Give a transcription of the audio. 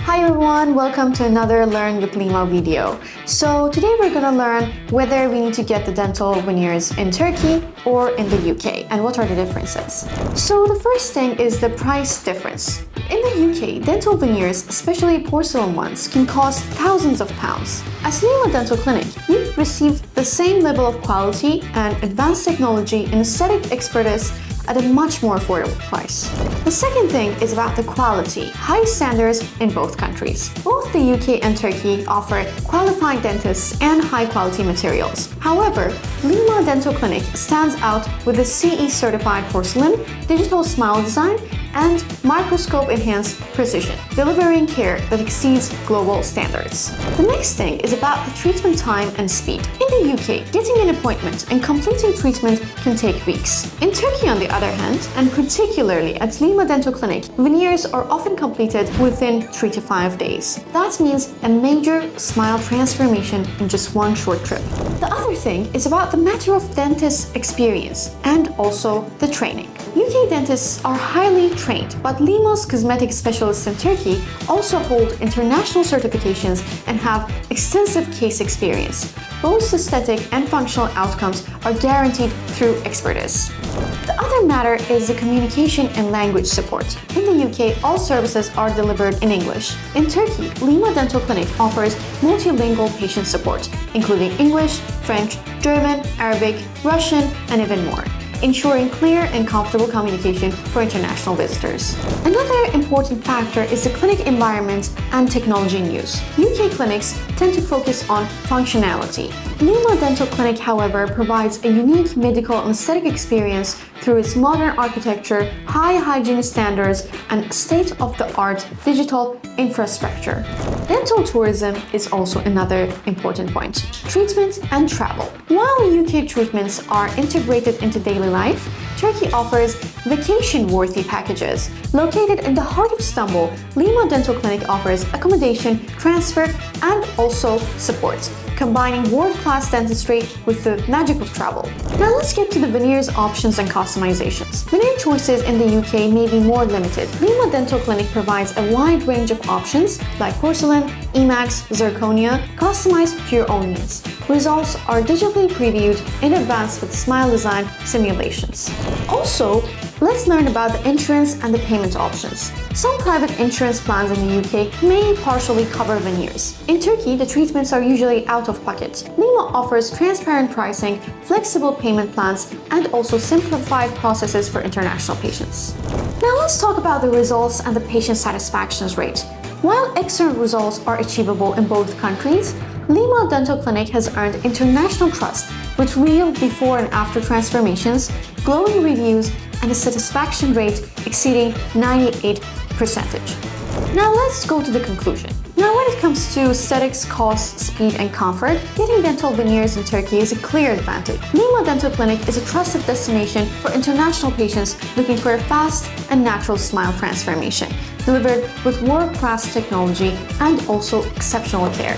Hi everyone, welcome to another Learn with Lema video. So today we're going to learn whether we need to get the dental veneers in Turkey or in the UK and what are the differences. So the first thing is the price difference. In the UK, dental veneers, especially porcelain ones, can cost thousands of pounds. At Lema Dental Clinic, you receive the same level of quality and advanced technology and aesthetic expertise at a much more affordable price. The second thing is about the quality, high standards in both countries. Both the UK and Turkey offer qualified dentists and high-quality materials. However, Lema Dental Clinic stands out with the CE certified porcelain, digital smile design, and microscope-enhanced precision, delivering care that exceeds global standards. The next thing is about the treatment time and speed. In the UK, getting an appointment and completing treatment can take weeks. In Turkey, on the other hand, and particularly at Lema Dental Clinic, veneers are often completed within 3 to 5 days. That means a major smile transformation in just one short trip. The other thing is about the matter of dentist experience and also the training. UK dentists are highly trained, but Lema's cosmetic specialists in Turkey also hold international certifications and have extensive case experience. Both aesthetic and functional outcomes are guaranteed through expertise. The other matter is the communication and language support. In the UK, all services are delivered in English. In Turkey, Lema Dental Clinic offers multilingual patient support, including English, French, German, Arabic, Russian, and even more, ensuring clear and comfortable communication for international visitors. Another important factor is the clinic environment and technology in use. UK clinics tend to focus on functionality. Lema Dental Clinic, however, provides a unique medical and aesthetic experience through its modern architecture, high hygiene standards, and state-of-the-art digital infrastructure. Dental tourism is also another important point. Treatment and travel. While UK treatments are integrated into daily life, Turkey offers vacation-worthy packages. Located in the heart of Istanbul, Lema Dental Clinic offers accommodation, transfer, and also support, combining world-class dentistry with the magic of travel. Now let's get to the veneers options and customizations. Veneer choices in the UK may be more limited. Lema Dental Clinic provides a wide range of options like porcelain, emax, zirconia, customized to your own needs. Results are digitally previewed in advance with smile design simulations. Also, let's learn about the insurance and the payment options. Some private insurance plans in the UK may partially cover veneers. In Turkey, the treatments are usually out of pocket. Lema offers transparent pricing, flexible payment plans, and also simplified processes for international patients. Now let's talk about the results and the patient satisfaction rate. While excellent results are achievable in both countries, Lema Dental Clinic has earned international trust with real before and after transformations, glowing reviews, and a satisfaction rate exceeding 98%. Now let's go to the conclusion. Now when it comes to aesthetics, cost, speed, and comfort, getting dental veneers in Turkey is a clear advantage. Lema Dental Clinic is a trusted destination for international patients looking for a fast and natural smile transformation, delivered with world-class technology and also exceptional care.